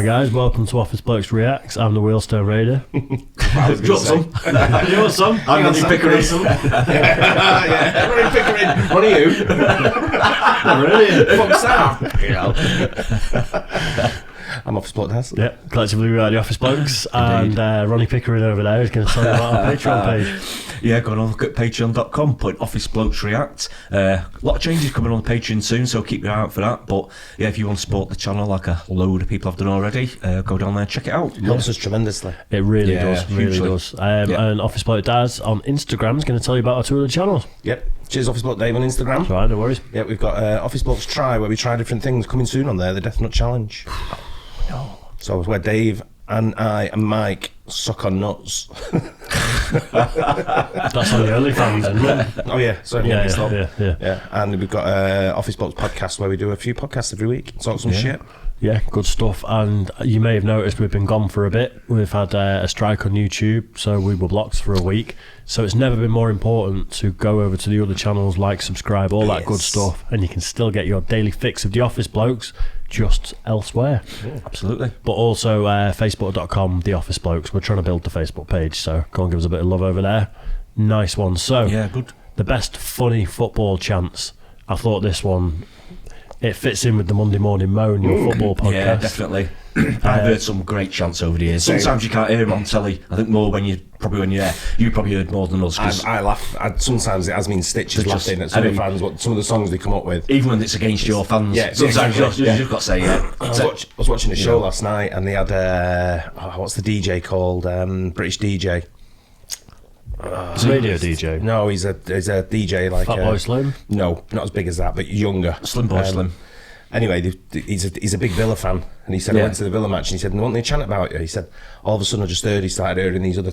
guys, welcome to Office Blokes Reacts. I'm the Wheelstone Raider. Drop some. You want some? I'm Ronnie Pickering. Yeah, Ronnie Pickering. What are you? Brilliant. Fuck's that? I'm Office Bloke Daz. Yeah, collectively we are the Office Blokes, and Ronnie Pickering over there is going to tell you about our Patreon page. Yeah, go and look at patreon.com, put Office Blokes React. A lot of changes coming on the Patreon soon, so keep your eye out for that. But yeah, if you want to support the channel like a load of people have done already, go down there and check it out. Helps us tremendously. It really does. And Office Bloke Daz on Instagram is going to tell you about our two other channels. Yep. Cheers, Office Bloke Dave on Instagram. Right, no worries. Yeah, we've got Office Blokes Try, where we try different things, coming soon on there. The Death Nut Challenge. No. So it's where Dave and I and Mike suck on nuts. That's on the OnlyFans, isn't it? Oh yeah, sorry. Yeah. And we've got Office Blokes podcast, where we do a few podcasts every week. Talk some shit. Yeah, good stuff. And you may have noticed we've been gone for a bit. We've had a strike on YouTube, so we were blocked for a week. So it's never been more important to go over to the other channels, like, subscribe, all that good stuff, and you can still get your daily fix of the Office Blokes just elsewhere. Yeah, absolutely. But also facebook.com, the Office Blokes. We're trying to build the Facebook page, so go and give us a bit of love over there. Nice one. So yeah, good. The best funny football chants. I thought this one, it fits in with the Monday Morning Moan, your football podcast. Yeah, definitely. I've heard some great chants over the years. Sometimes you can't hear them on telly. I think more when you're there. You probably heard more than us. I laugh. Sometimes it has me in stitches laughing at some of the fans, some of the songs they come up with. Even when it's against your fans. Yeah, sometimes you just got to say, I was watching a show last night, and they had, what's the DJ called? British DJ. He's a radio DJ. No, he's a DJ like Fatboy Slim. No, not as big as that, but younger. Slim Boy Slim. Anyway, he's a big Villa fan, and he said I went to the Villa match, and he said, "What they chant about you?" He said, all of a sudden I just heard he started hearing these other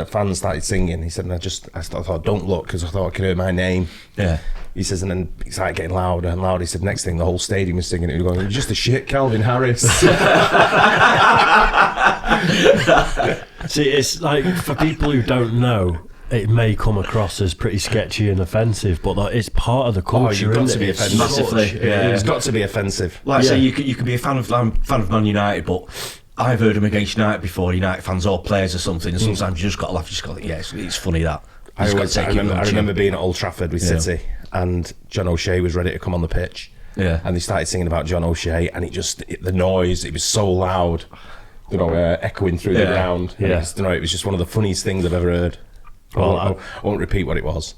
fans started singing. He said, and I thought, don't look, because I thought I could hear my name. Yeah. He says, and then it started getting louder and louder. He said, next thing the whole stadium was singing it. He was going, "You're just a shit, Calvin Harris." See, it's like, for people who don't know, it may come across as pretty sketchy and offensive, but it's part of the culture. You've got to be offensive. Massively. It's got to be offensive. Like I say, you can be a fan of Man United, but I've heard them against United before, United fans or players or something, and sometimes you just got to laugh. You just got to, it's funny that. I remember being at Old Trafford with City, and John O'Shea was ready to come on the pitch. Yeah. And they started singing about John O'Shea, and the noise, it was so loud, echoing through the ground. Yeah. It was just one of the funniest things I've ever heard. Well, I won't repeat what it was.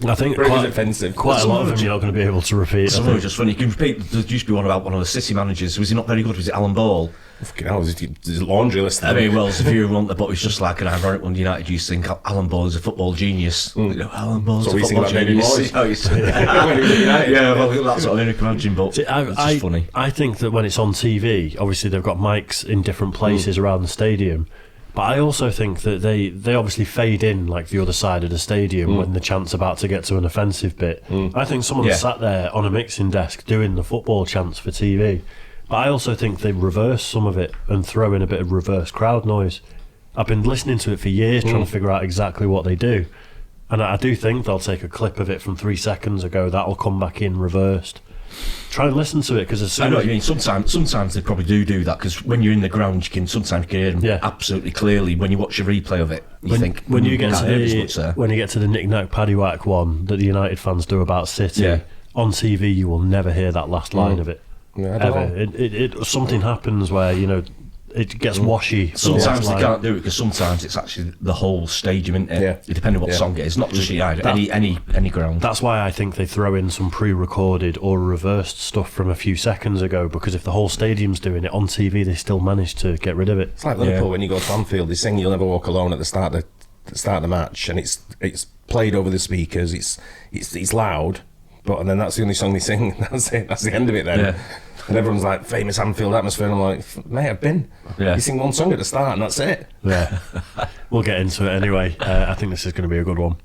I think it was offensive. Quite a lot of them you're not going to be able to repeat. Some of them just funny. You can repeat. There used to be one about one of the City managers. Was he not very good? Was it Alan Ball? Fucking hell, there's a laundry list. I mean, well, there's a few who want the, but it's just like an ironic one. United used to think Alan Ball is a football genius. Alan Ball's a football genius. Yeah, well, that's what I can imagine. But it's just funny. I think that when it's on TV, obviously they've got mics in different places around the stadium. But I also think that they obviously fade in like the other side of the stadium when the chant's about to get to an offensive bit. I think someone sat there on a mixing desk doing the football chants for TV. But I also think they reverse some of it and throw in a bit of reverse crowd noise. I've been listening to it for years trying to figure out exactly what they do. And I do think they'll take a clip of it from 3 seconds ago, that'll come back in reversed. Try and listen to it, because as soon I know what you mean. Sometimes they probably do that, because when you're in the ground, you can sometimes hear them absolutely clearly. When you watch a replay of it, you think when you get to the knick-knack paddywhack one that the United fans do about City on TV, you will never hear that last line of it. Yeah, I don't know. Something happens where it gets washy. Sometimes they can't do it because sometimes it's actually the whole stadium, isn't it? Yeah. Depending on what song it is, not just any ground. That's why I think they throw in some pre-recorded or reversed stuff from a few seconds ago, because if the whole stadium's doing it on TV, they still manage to get rid of it. It's like Liverpool when you go to Anfield, they sing "You'll Never Walk Alone" at the start of the match, and it's played over the speakers. It's loud, and then that's the only song they sing. That's it. That's the end of it then. Yeah. And everyone's like, famous Anfield atmosphere, and I'm like, mate, I've been. Yeah. You sing one song at the start and that's it. Yeah. We'll get into it anyway. I think this is going to be a good one.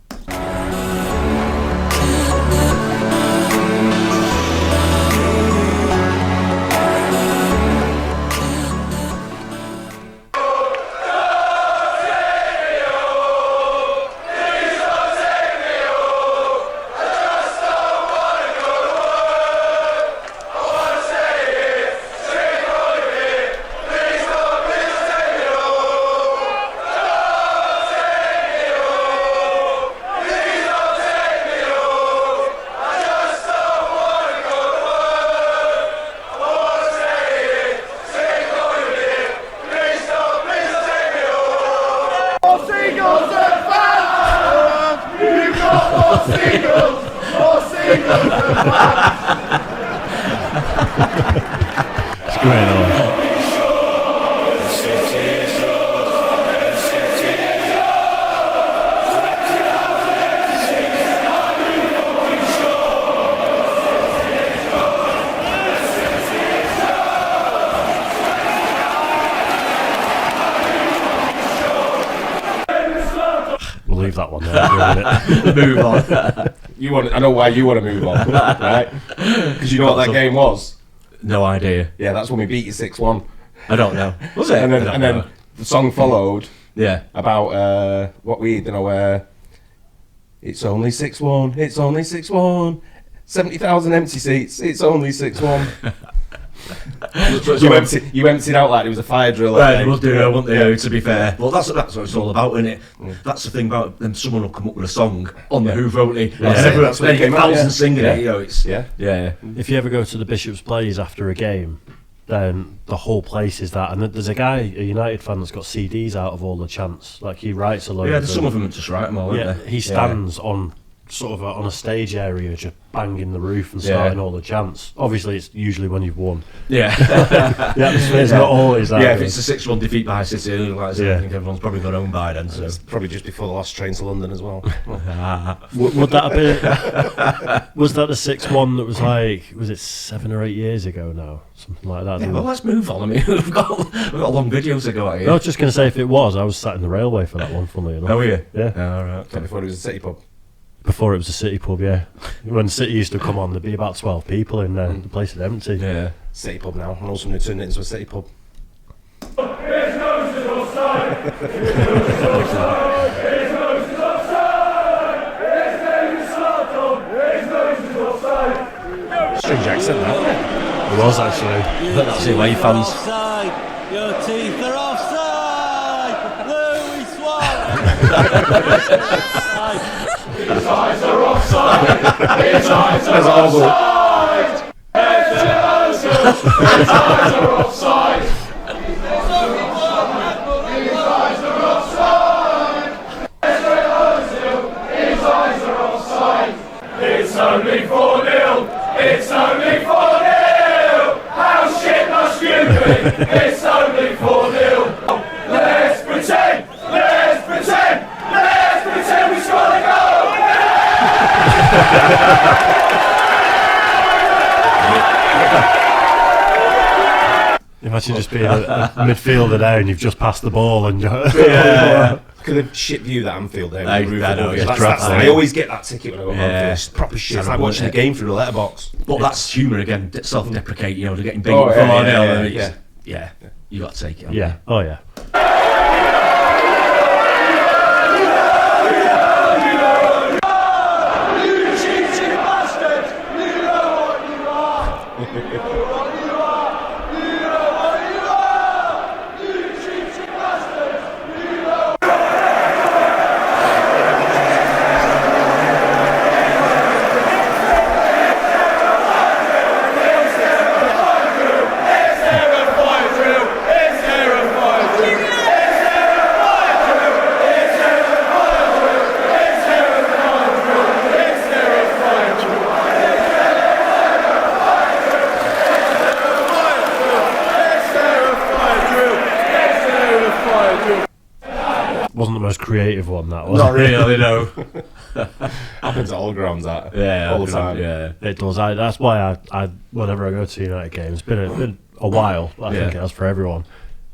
It's great, though. We'll leave that one there. Move on. I know why you want to move on, right? Because you know what that game was. No idea. Yeah, that's when we beat you 6-1. I don't know. Was it? And then the song followed. Yeah. About what we it's only 6-1. It's only 6-1. 70,000 empty seats. It's only 6-1. you emptied out like it was a fire drill. Right, we'll do it, won't they? To be fair, well, that's what it's all about, isn't it? That's the thing about them. Someone will come up with a song on the Who Wrote It. That's what it came out, thousands singing it. You know, it's yeah. If you ever go to the Bishop's Plays after a game, then the whole place is that. And there's a guy, a United fan, that's got CDs out of all the chants. Like, he writes a load. Yeah, of some of them just write them all. Yeah, Aren't they? he stands on sort of on a stage area, just banging the roof and starting all the chants. Obviously, it's usually when you've won. Yeah. The atmosphere's not always that. Yeah, if it's a 6-1 defeat by City, I think everyone's probably gone home by then. So It's probably just before the last train to London as well. Would that have been? Was that the 6-1 that was like? Was it 7 or 8 years ago now? Something like that. yeah, well, let's move on. I mean, we've got long videos to go out here. I was just going to say, if it was, I was sat in the railway for that one. Funnily enough. Oh, were you? Yeah. All right. Okay. Before it was a City pub. Before it was a City pub, yeah. When City used to come on, there'd be about 12 people in there. The place is empty. Yeah. City pub now. I know someone who turned it into a City pub. Strange accent, that. It was actually. That's it, where fans. Offside! Your teeth are offside! Louis Swan! His eyes are offside! His eyes are offside! His eyes are offside! His eyes are offside! His eyes are offside! It's only 4-0! It's only 4-0! How shit must you be? It's only 4-0! Let's pretend! Let's pretend! Let's pretend we scored a goal! Imagine just being a midfielder there and you've just passed the ball and Yeah. Look at the shit view that Anfield there. I know, it's I always get that ticket when I go to Yeah. Anfield. It's proper shit. It's like Terrible, watching the isn't it? game through the letterbox. But that's humour again, self-deprecate, you know, they're getting big Oh, for yeah, Arnell, yeah, and yeah, it's- yeah, you got to take it. yeah. Oh yeah. You cheating bastard! You know what you are! You know what you are! You know what you are! You cheating bastard! You know. Is there a fire drill? Is there a fire drill? Is there a fire drill? Is there a fire drill? Is there a fire drill? Is there a fire drill? Wasn't the most creative one, that was. Not really, no. Happens at all grounds, that. Yeah, all the time. Yeah. It does. That's why I whenever I go to United games, it's been a while. I think it has for everyone.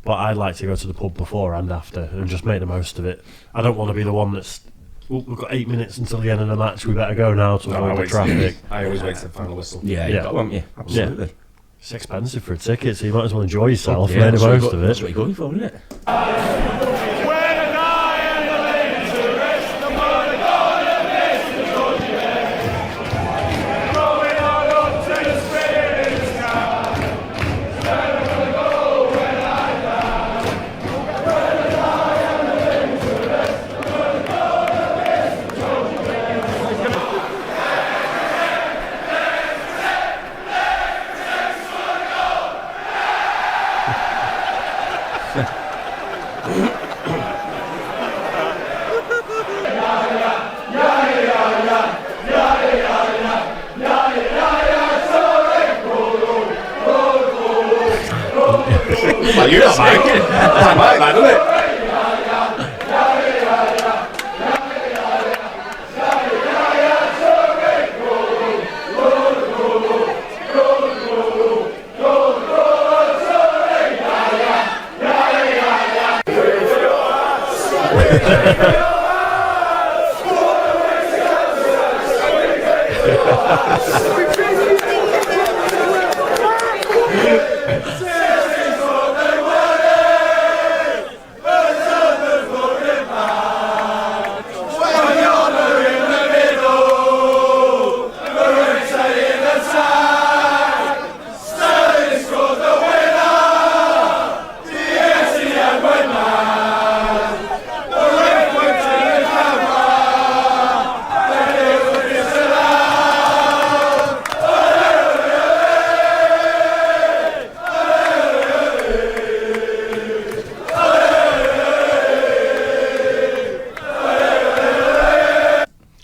But I like to go to the pub before and after and just make the most of it. I don't want to be the one that's. We've got 8 minutes until the end of the match. We better go now to avoid the traffic. I always wait to the final whistle. Yeah, you Yeah. got one, yeah, absolutely. It's expensive for a ticket, so you might as well enjoy yourself. Yeah, Make the that's what most of That's it. what you're going for, isn't it?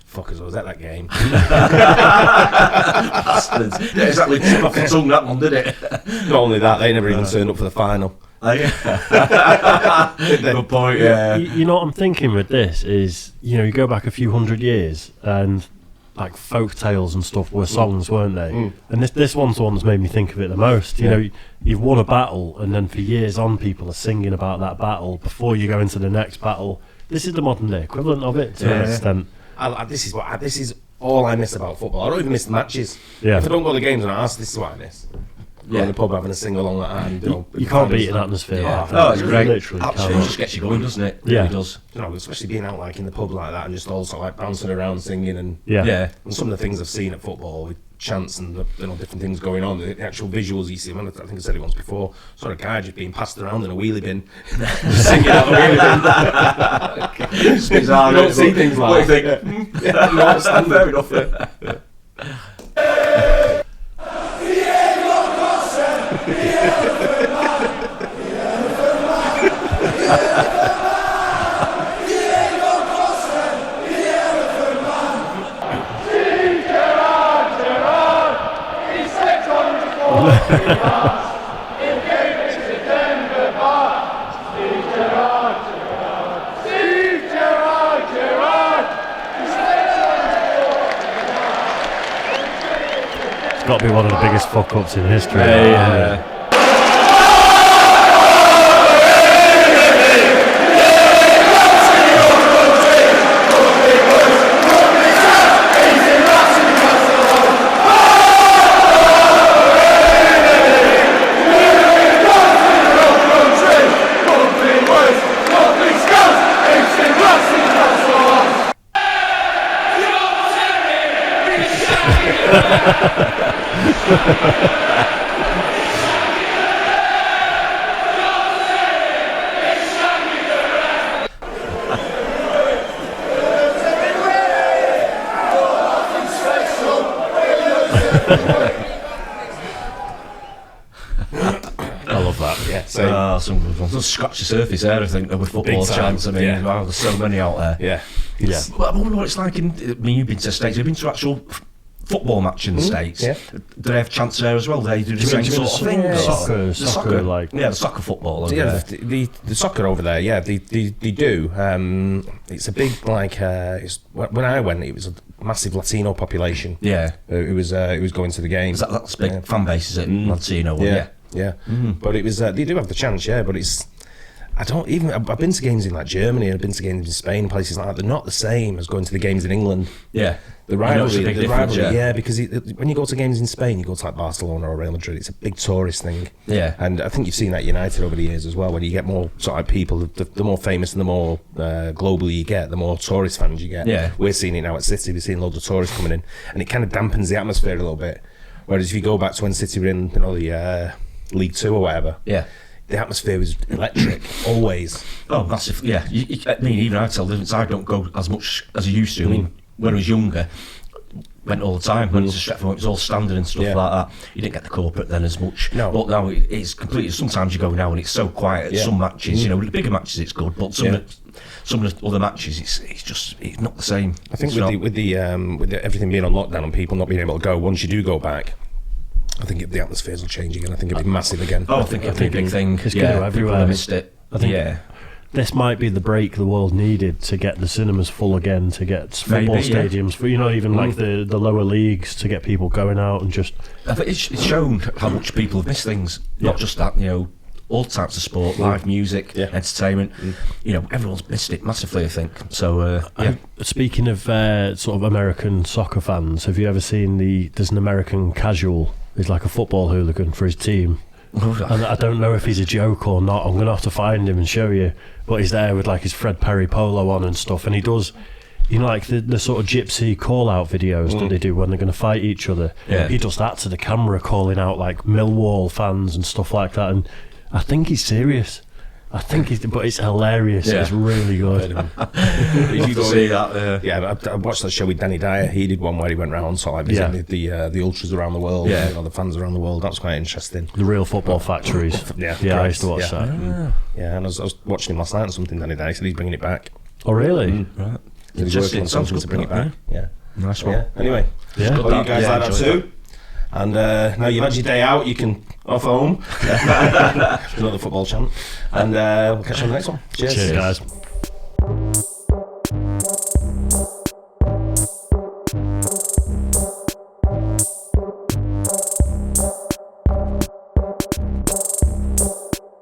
Fuckers, I was at that game. Bastards. Yeah, exactly. Took off the tongue that one, did it? Not only that, they never even turned up for the final. Good point. Yeah. You know what I'm thinking with this is, you know, you go back a few hundred years and like folk tales and stuff were songs, weren't they? And this one's the one that's made me think of it the most. You know, you've won a battle, and then for years on, people are singing about that battle before you go into the next battle. This is the modern day equivalent of it to an extent. This is all I miss about football. I don't even miss the matches. Yeah. If I don't go to the games and I ask, this is what I miss. Going in the pub having a sing along like that. And, You can't beat an atmosphere like that. Oh, it's great. Literally Absolutely, it cannot. just gets you going, doesn't it? Yeah. It really does. You know, especially being out like in the pub like that and just also like bouncing around singing and Yeah. and some of the things I've seen at football with chants and different things going on, the actual visuals you see. I think I said it once before. Saw a guy just being passed around in a wheelie bin, just singing out the wheelie bin. It's bizarre. You don't see things like What do you that. think? Yeah, no, it's Fair enough. It's got to be one of the biggest fuck ups in history. I love that. Yeah, so Some good ones. Just scratch the surface there, I think, with football Big time, chants. I mean, yeah. wow, there's so many out there. yeah. Yeah. Well, I wonder what it's like in. I mean, you've been to the States. You've been to actual football match in the States. yeah. Do they have chants there as well? They do the same do you sort of mean thing. the or- soccer, like- yeah, the soccer football. over Yeah, there. the soccer over there, yeah, they do. It's a big when I went, it was a massive Latino population. Yeah. It was going to the game. That's a big fan base, is it? Latino one, Yeah, yeah. yeah. But it was they do have the chance, yeah. But it's I've been to games in like Germany, I've been to games in Spain, places like that. They're not the same as going to the games in England. Yeah. The You know, it's a rivalry, big difference, yeah, because when you go to games in Spain, you go to like Barcelona or Real Madrid. It's a big tourist thing. Yeah. And I think you've seen that United over the years as well. When you get more sort of people, the more famous and the more globally you get, the more tourist fans you get. Yeah. We're seeing it now at City. We're seeing loads of tourists coming in, and it kind of dampens the atmosphere a little bit. Whereas if you go back to when City were in, the League Two or whatever, Yeah. the atmosphere was electric always. Oh, massive. Yeah. I mean, even I tell the difference. I don't go as much as I used to. I mean, when I was younger, went all the time. Went to Stretford, it was all standard and stuff Yeah. like that. You didn't get the corporate then as much. No. But now it's completely. Sometimes you go now and it's so quiet. Yeah. Some matches, the bigger matches, it's good. But some of the other matches, it's not the same. I think It's not. with the everything being on lockdown and people not being able to go, once you do go back, I think the atmospheres will change again. I think it'll be massive again. Oh, I think it'll be a big thing. it's gonna go people everywhere. have missed it. I think- yeah. This might be the break the world needed to get the cinemas full again, to get football Maybe, yeah. stadiums, for even like the lower leagues, to get people going out and just I think it's shown how much people have missed things. Not Yeah. just that, all types of sport, live music, entertainment. You know, everyone's missed it massively, I think. So, Speaking of sort of American soccer fans, have you ever seen there's an American casual, he's like a football hooligan for his team. And I don't know if he's a joke or not. I'm going to have to find him and show you. But he's there with like his Fred Perry polo on and stuff. And he does, you know, like the sort of gypsy call-out videos that they do when they're going to fight each other. Yeah. He does that to the camera, calling out like Millwall fans and stuff like that. And I think he's serious. But it's hilarious. Yeah. It's really good. you can see that. I watched that show with Danny Dyer. He did one where he went round sort of like visiting the ultras around the world, you know, the fans around the world. That was quite interesting. The Real Football Factories. Yeah, I used to watch that. Yeah, and I was watching him last night or something. Danny Dyer said he's bringing it back. Oh, really? Right. He's working on something to bring it back. Yeah. Nice one. Yeah. Anyway, Yeah. hope you guys like that too. And now you've had your day out, you can off home. Another football chant. And we'll catch you on the next one. Cheers Cheers, guys.